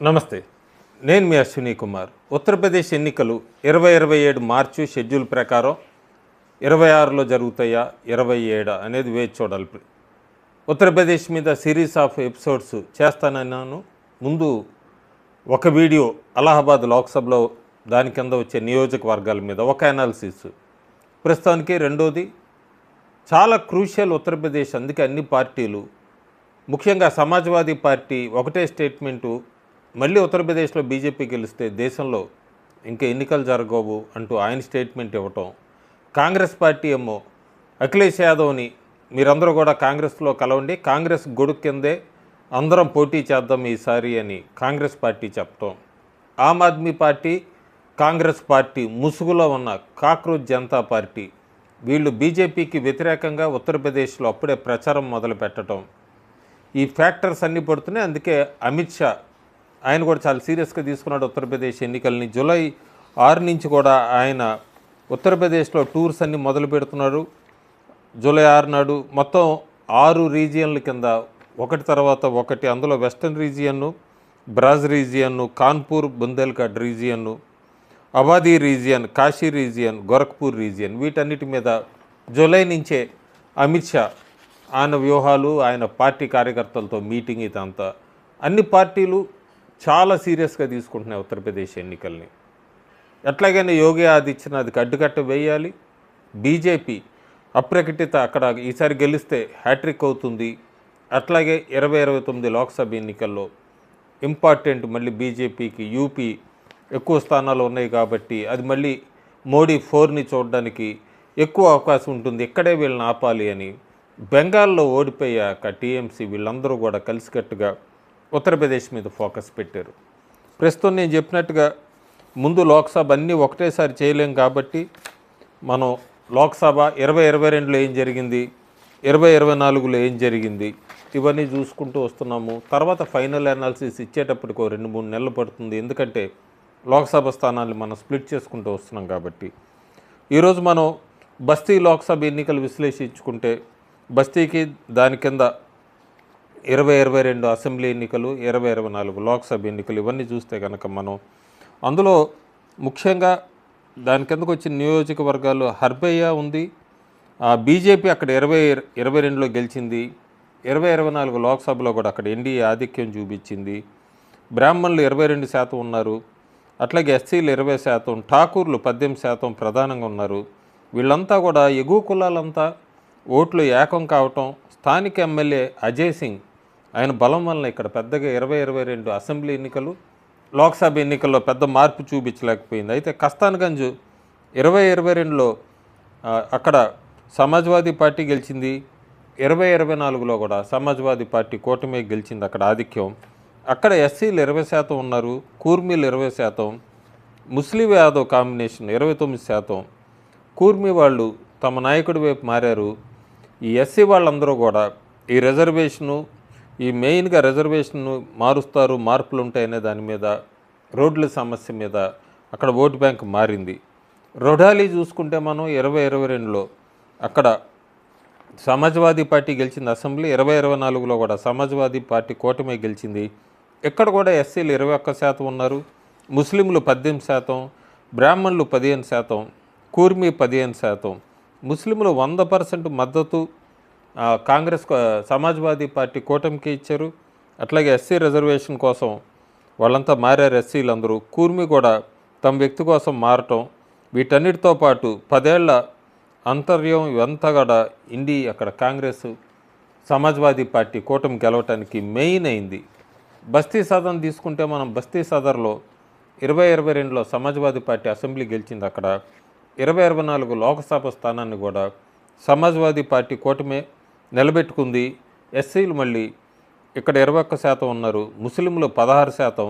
నమస్తే. నేను మీ అశ్విని కుమార్. ఉత్తరప్రదేశ్ ఎన్నికలు 2027 మార్చి షెడ్యూల్ ప్రకారం 26లో జరుగుతాయా, 27 అనేది వేచి చూడాలి. ఉత్తరప్రదేశ్ మీద సిరీస్ ఆఫ్ ఎపిసోడ్స్ చేస్తానన్నాను. ముందు ఒక వీడియో అలహాబాద్ లోక్సభలో దాని కింద వచ్చే నియోజకవర్గాల మీద ఒక అనాలిసిస్. ప్రస్తుతానికి రెండోది చాలా క్రూషియల్ ఉత్తరప్రదేశ్. అందుకే అన్ని పార్టీలు, ముఖ్యంగా సమాజ్వాదీ పార్టీ ఒకటే స్టేట్మెంటు, మళ్ళీ ఉత్తరప్రదేశ్లో బీజేపీ గెలిస్తే దేశంలో ఇంకా ఎన్నికలు జరగవు అంటూ ఆయన స్టేట్మెంట్ ఇవ్వటం. కాంగ్రెస్ పార్టీ ఏమో అఖిలేష్ యాదవ్ని మీరందరూ కూడా కాంగ్రెస్లో కలవండి, కాంగ్రెస్ గొడుగు కిందే అందరం పోటీ చేద్దాం ఈసారి అని కాంగ్రెస్ పార్టీ చెప్పటం. ఆమ్ ఆద్మీ పార్టీ, కాంగ్రెస్ పార్టీ ముసుగులో ఉన్న కాక్రోచ్ జనతా పార్టీ వీళ్ళు బీజేపీకి వ్యతిరేకంగా ఉత్తరప్రదేశ్లో అప్పుడే ప్రచారం మొదలు పెట్టడం. ఈ ఫ్యాక్టర్స్ అన్నీ పడుతున్నాయి. అందుకే అమిత్ షా ఆయన కూడా చాలా సీరియస్గా తీసుకున్నాడు ఉత్తరప్రదేశ్ ఎన్నికల్ని. జూలై 6 నుంచి కూడా ఆయన ఉత్తరప్రదేశ్లో టూర్స్ అన్నీ మొదలు పెడుతున్నారు. జూలై 6 నాడు మొత్తం 6 రీజియన్ల కింద ఒకటి తర్వాత ఒకటి, అందులో వెస్టర్న్ రీజియన్ను, బ్రాజ్ రీజియన్ను, కాన్పూర్ బుందేల్ఖండ్ రీజియన్ను, Awadhi region, Kashi region, Gorakhpur region, వీటన్నిటి మీద జూలై నుంచే అమిత్ షా ఆయన వ్యూహాలు, ఆయన పార్టీ కార్యకర్తలతో మీటింగ్, ఇదంతా అన్ని పార్టీలు చాలా సీరియస్గా తీసుకుంటున్నాయి ఉత్తరప్రదేశ్ ఎన్నికల్ని. ఎట్లాగైనా యోగి ఆదిత్యనాథ్కి అడ్డుకట్ట వేయాలి. బీజేపీ అప్రకటిత అక్కడ ఈసారి గెలిస్తే హ్యాట్రిక్ అవుతుంది. అట్లాగే 2029 లోక్సభ ఎన్నికల్లో ఇంపార్టెంట్, మళ్ళీ బీజేపీకి యూపీ ఎక్కువ స్థానాలు ఉన్నాయి కాబట్టి అది మళ్ళీ మోడీ 4ని చూడడానికి ఎక్కువ అవకాశం ఉంటుంది. ఇక్కడే వీళ్ళని ఆపాలి అని బెంగాల్లో ఓడిపోయాక టీఎంసీ వీళ్ళందరూ కూడా కలిసికట్టుగా ఉత్తరప్రదేశ్ మీద ఫోకస్ పెట్టారు. ప్రస్తుతం నేను చెప్పినట్టుగా ముందు లోక్సభ అన్నీ ఒకటేసారి చేయలేం కాబట్టి మనం లోక్సభ 2022లో ఏం జరిగింది, 2024లో ఏం జరిగింది, ఇవన్నీ చూసుకుంటూ వస్తున్నాము. తర్వాత ఫైనల్ అనాలిసిస్ ఇచ్చేటప్పటికి 2-3 నెలలు పడుతుంది. ఎందుకంటే లోక్సభ స్థానాన్ని మనం స్ప్లిట్ చేసుకుంటూ వస్తున్నాం కాబట్టి. ఈరోజు మనం బస్తీ లోక్సభ ఎన్నికలు విశ్లేషించుకుంటే, బస్తీకి దాని కింద 2022 అసెంబ్లీ ఎన్నికలు, 2024 లోక్సభ ఎన్నికలు, ఇవన్నీ చూస్తే కనుక మనం అందులో ముఖ్యంగా దాని కిందకు వచ్చిన నియోజకవర్గాలు హర్బయ్యా ఉంది. బీజేపీ అక్కడ 2022లో గెలిచింది. 2024 లోక్సభలో కూడా అక్కడ ఎన్డీఏ ఆధిక్యం చూపించింది. బ్రాహ్మణులు 22% ఉన్నారు. అట్లాగే ఎస్సీలు 20%, ఠాకూర్లు 18% ప్రధానంగా ఉన్నారు. వీళ్ళంతా కూడా ఎగువ కులాలంతా ఓట్లు ఏకం కావటం. స్థానిక ఎమ్మెల్యే అజయ్ సింగ్ ఆయన బలం వలన ఇక్కడ పెద్దగా 2022 అసెంబ్లీ ఎన్నికలు, లోక్సభ ఎన్నికల్లో పెద్ద మార్పు చూపించలేకపోయింది. అయితే కస్తాన్గంజ్ 2022లో అక్కడ సమాజ్వాదీ పార్టీ గెలిచింది. 2024లో కూడా సమాజ్వాదీ పార్టీ కూటమి గెలిచింది అక్కడ ఆధిక్యం. అక్కడ ఎస్సీలు 20% ఉన్నారు, కూర్మీలు 20%, ముస్లిం యాదవ్ కాంబినేషన్ 29%. కూర్మీ వాళ్ళు తమ నాయకుడి వైపు మారారు. ఈ ఎస్సీ వాళ్ళందరూ కూడా ఈ రిజర్వేషను, ఈ మెయిన్గా రిజర్వేషన్ను మారుస్తారు, మార్పులు ఉంటాయనే దాని మీద, రోడ్ల సమస్య మీద అక్కడ ఓటు బ్యాంక్ మారింది. రొఢాలి చూసుకుంటే మనం 2022లో అక్కడ సమాజ్వాదీ పార్టీ గెలిచింది అసెంబ్లీ. 2024లో కూడా సమాజ్వాదీ పార్టీ కూటమి గెలిచింది. ఇక్కడ కూడా ఎస్సీలు 21% ఉన్నారు, ముస్లింలు 18%, బ్రాహ్మణులు 15%, కూర్మీ 15%. ముస్లింలు 100% మద్దతు కాంగ్రెస్ సమాజ్వాదీ పార్టీ కూటమికి ఇచ్చారు. అట్లాగే ఎస్సీ రిజర్వేషన్ కోసం వాళ్ళంతా మారారు ఎస్సీలందరూ. కూర్మీ కూడా తమ వ్యక్తి కోసం మారటం. వీటన్నిటితో పాటు 10 ఏళ్ల అంతర్యం ఇవంతా కూడా అక్కడ కాంగ్రెస్ సమాజ్వాదీ పార్టీ కూటమి గెలవటానికి మెయిన్ అయింది. బస్తీ సదన్ తీసుకుంటే మనం బస్తీ సదర్లో 2022లో సమాజ్వాదీ పార్టీ అసెంబ్లీ గెలిచింది. అక్కడ 2024 లోక్సభ స్థానాన్ని కూడా సమాజ్వాదీ పార్టీ కూటమే నిలబెట్టుకుంది. ఎస్సీలు మళ్ళీ ఇక్కడ 21% ఉన్నారు, ముస్లింలు 16%,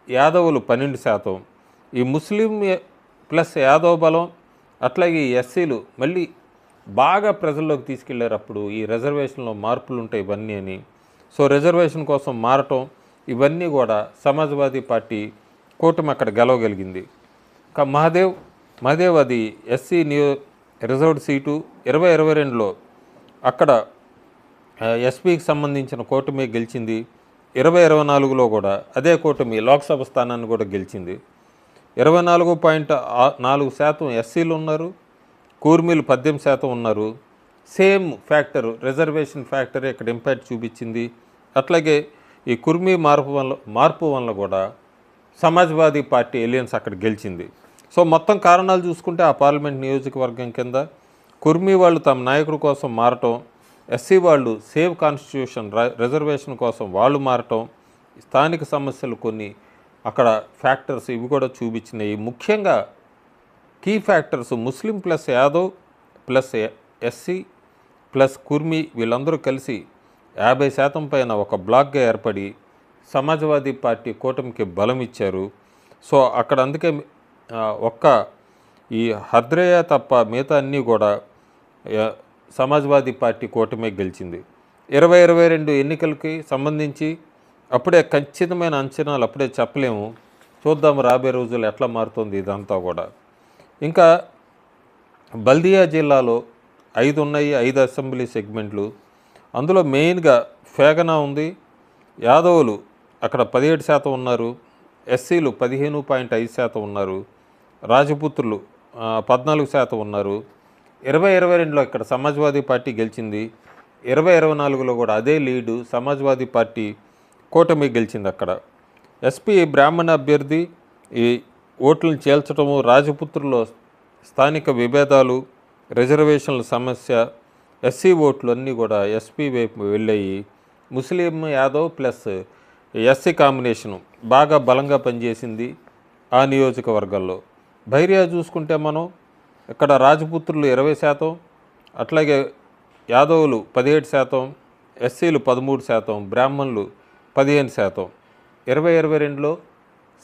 యాదవులు 12%. ఈ ముస్లిం ప్లస్ యాదవ్ బలం, అట్లాగే ఈ ఎస్సీలు మళ్ళీ బాగా ప్రజల్లోకి తీసుకెళ్లారు. అప్పుడు ఈ రిజర్వేషన్లో మార్పులు ఉంటాయి ఇవన్నీ అని. సో రిజర్వేషన్ కోసం మారటం, ఇవన్నీ కూడా సమాజ్వాదీ పార్టీ కూటమి అక్కడ గెలవగలిగింది. మహదేవ్ అది ఎస్సీ రిజర్వ్డ్ సీటు. 2022లో అక్కడ ఎస్పీకి సంబంధించిన కూటమి గెలిచింది. 2024లో కూడా అదే కూటమి లోక్సభ స్థానాన్ని కూడా గెలిచింది. 24.4% ఎస్సీలు ఉన్నారు, కూర్మీలు 18% ఉన్నారు. సేమ్ ఫ్యాక్టర్, రిజర్వేషన్ ఫ్యాక్టరే ఇక్కడ ఇంపాక్ట్ చూపించింది. అట్లాగే ఈ కుర్మీ మార్పు వల్ల కూడా సమాజ్వాదీ పార్టీ ఎలియన్స్ అక్కడ గెలిచింది. సో మొత్తం కారణాలు చూసుకుంటే ఆ పార్లమెంట్ నియోజకవర్గం కింద కుర్మీ వాళ్ళు తమ నాయకుడి కోసం మారటం, ఎస్సీ వాళ్ళు సేవ్ కాన్స్టిట్యూషన్ రిజర్వేషన్ కోసం వాళ్ళు మారటం, స్థానిక సమస్యలు కొన్ని అక్కడ ఫ్యాక్టర్స్ ఇవి కూడా చూపించినాయి. ముఖ్యంగా key factors Muslim plus Yadav plus SC plus Kurmi వీళ్ళందరూ కలిసి 50% పైన ఒక బ్లాక్గా ఏర్పడి సమాజ్వాదీ పార్టీ కూటమికి బలం ఇచ్చారు. సో అక్కడ అందుకే ఒక్క ఈ హర్ద్రేయా తప్ప మిగతా అన్నీ కూడా సమాజ్వాదీ పార్టీ కూటమే గెలిచింది. 2022 ఎన్నికలకి సంబంధించి అప్పుడే ఖచ్చితమైన అంచనాలు అప్పుడే చెప్పలేము. చూద్దాము రాబోయే రోజులు ఎట్లా మారుతుంది ఇదంతా కూడా. ఇంకా బల్దియా జిల్లాలో 5 ఉన్నాయి, 5 అసెంబ్లీ సెగ్మెంట్లు. అందులో మెయిన్గా ఫేగనా ఉంది. యాదవులు అక్కడ 17% ఉన్నారు, ఎస్సీలు 15.5% ఉన్నారు, రాజపుత్రులు 14% ఉన్నారు. 2022లో ఇక్కడ సమాజ్వాదీ పార్టీ గెలిచింది. 2024లో కూడా అదే లీడు సమాజ్వాదీ పార్టీ కూటమి గెలిచింది. అక్కడ ఎస్పీ బ్రాహ్మణ అభ్యర్థి ఈ ఓట్లను చేల్చడము, రాజపుత్రుల్లో స్థానిక విభేదాలు, రిజర్వేషన్ల సమస్య, ఎస్సీ ఓట్లు అన్నీ కూడా ఎస్పీ వైపు వెళ్ళాయి. ముస్లిం యాదవ్ ప్లస్ ఎస్సీ కాంబినేషను బాగా బలంగా పనిచేసింది ఆ నియోజకవర్గాల్లో. బైరియా చూసుకుంటే మనం ఇక్కడ రాజపుత్రులు 20%, అట్లాగే యాదవులు 17%, ఎస్సీలు 13%, బ్రాహ్మణులు 15%. 2022లో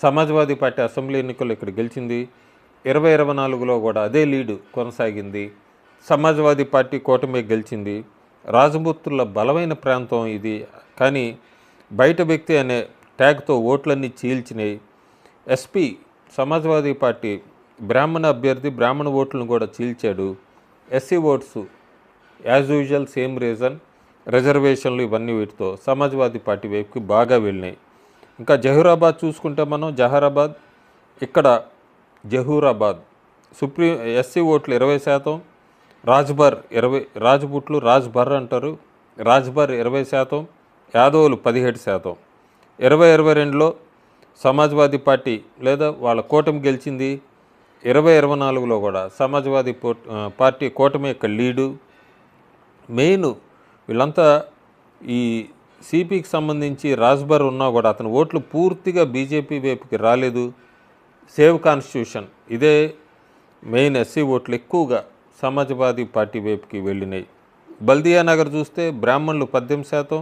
సమాజ్వాదీ పార్టీ అసెంబ్లీ ఎన్నికల్లో ఇక్కడ గెలిచింది. 2024లో కూడా అదే లీడు కొనసాగింది. సమాజ్వాదీ పార్టీ కూటమి గెలిచింది. రాజపుత్రుల బలమైన ప్రాంతం ఇది, కానీ బయట వ్యక్తి అనే ట్యాగ్తో ఓట్లన్నీ చీల్చినాయి. ఎస్పీ సమాజ్వాదీ పార్టీ బ్రాహ్మణ అభ్యర్థి బ్రాహ్మణ ఓట్లను కూడా చీల్చాడు. SC votes as usual same reason, రిజర్వేషన్లు ఇవన్నీ వీటితో సమాజ్వాదీ పార్టీ వైపుకి బాగా వెళ్ళినాయి. ఇంకా జహూరాబాద్ చూసుకుంటే మనం ఇక్కడ జహూరాబాద్ ఎస్సీ ఓట్లు 20%, రాజ్బర్ 20, రాజ్పుట్లు రాజ్బర్ అంటారు, రాజ్బర్ 20%, యాదవులు 17%. 2022లో సమాజ్వాదీ పార్టీ లేదా వాళ్ళ కూటమి గెలిచింది. 2024లో కూడా సమాజ్వాదీ పార్టీ కూటమి యొక్క లీడు. మెయిన్ వీళ్ళంతా ఈ సిపికి సంబంధించి రాజ్బర్ ఉన్నా కూడా అతని ఓట్లు పూర్తిగా బీజేపీ వైపుకి రాలేదు. సేవ్ కాన్స్టిట్యూషన్ ఇదే మెయిన్ ఎస్సీ ఓట్లు ఎక్కువగా సమాజ్వాదీ పార్టీ వైపుకి వెళ్ళినాయి. బల్దియా నగర్ చూస్తే బ్రాహ్మణులు 18%,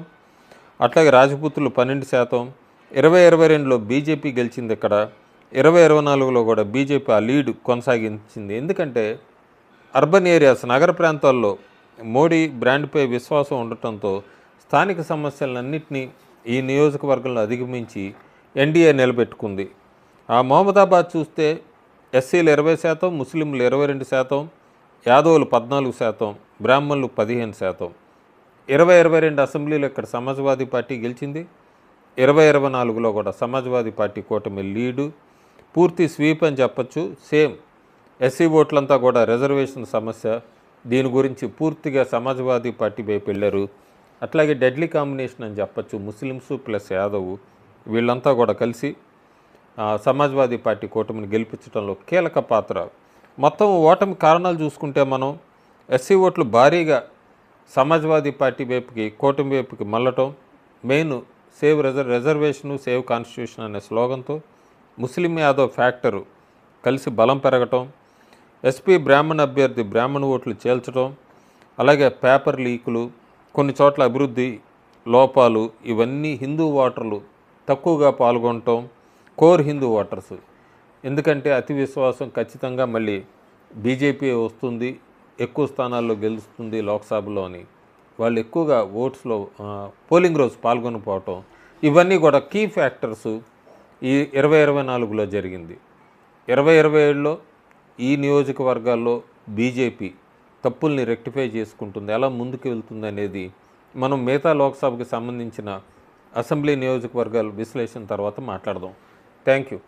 అట్లాగే రాజపుత్రులు 12%. 2022లో బీజేపీ గెలిచింది. ఇక్కడ 2024లో కూడా బీజేపీ ఆ లీడ్ కొనసాగించింది. ఎందుకంటే అర్బన్ ఏరియాస్ నగర ప్రాంతాల్లో మోడీ బ్రాండ్పై విశ్వాసం ఉండటంతో స్థానిక సమస్యలన్నింటినీ ఈ నియోజకవర్గంలో అధిగమించి ఎన్డీఏ నిలబెట్టుకుంది. ఆ మహమ్మదాబాద్ చూస్తే ఎస్సీలు 20%, ముస్లింలు 22%, యాదవులు 14%, బ్రాహ్మణులు 15%. 2022 అసెంబ్లీలో ఇక్కడ సమాజ్వాదీ పార్టీ గెలిచింది. 2024లో కూడా సమాజ్వాదీ పార్టీ కూటమి లీడు, పూర్తి స్వీప్ అని చెప్పచ్చు. సేమ్ ఎస్సీ ఓట్లంతా కూడా రిజర్వేషన్ సమస్య, దీని గురించి పూర్తిగా సమాజ్వాదీ పార్టీ వైపు వెళ్ళారు. అట్లాగే డెడ్లీ కాంబినేషన్ అని చెప్పచ్చు, ముస్లిమ్స్ ప్లస్ యాదవ్ వీళ్ళంతా కూడా కలిసి సమాజ్వాదీ పార్టీ కూటమిని గెలిపించడంలో కీలక పాత్ర. మొత్తం ఓటమి కారణాలు చూసుకుంటే మనం ఎస్సీ ఓట్లు భారీగా సమాజ్వాదీ పార్టీ వైపుకి కూటమి వైపుకి మళ్ళటం, main save reservation save constitution అనే స్లోగన్తో ముస్లిం యాదవ్ ఫ్యాక్టరు కలిసి బలం పెరగటం, ఎస్పీ బ్రాహ్మణ అభ్యర్థి బ్రాహ్మణ ఓట్లు చేల్చడం, అలాగే పేపర్ లీకులు, కొన్ని చోట్ల అభివృద్ధి లోపాలు, ఇవన్నీ హిందూ ఓటర్లు తక్కువగా పాల్గొనటం, కోర్ హిందూ ఓటర్స్. ఎందుకంటే అతి విశ్వాసం ఖచ్చితంగా మళ్ళీ బీజేపీ వస్తుంది, ఎక్కువ స్థానాల్లో గెలుస్తుంది లోక్సభలో అని వాళ్ళు ఎక్కువగా ఓట్స్లో పోలింగ్ రోజు పాల్గొనకపోవటం, ఇవన్నీ కూడా కీ ఫ్యాక్టర్స్ ఈ 2024లో జరిగింది. 2027లో ఈ నియోజకవర్గాల్లో బీజేపీ తప్పుల్ని రెక్టిఫై చేసుకుంటుంది, ఎలా ముందుకు వెళ్తుంది అనేది మనం మిగతా లోక్సభకి సంబంధించిన అసెంబ్లీ నియోజకవర్గాల విశ్లేషణ తర్వాత మాట్లాడదాం. Thank you.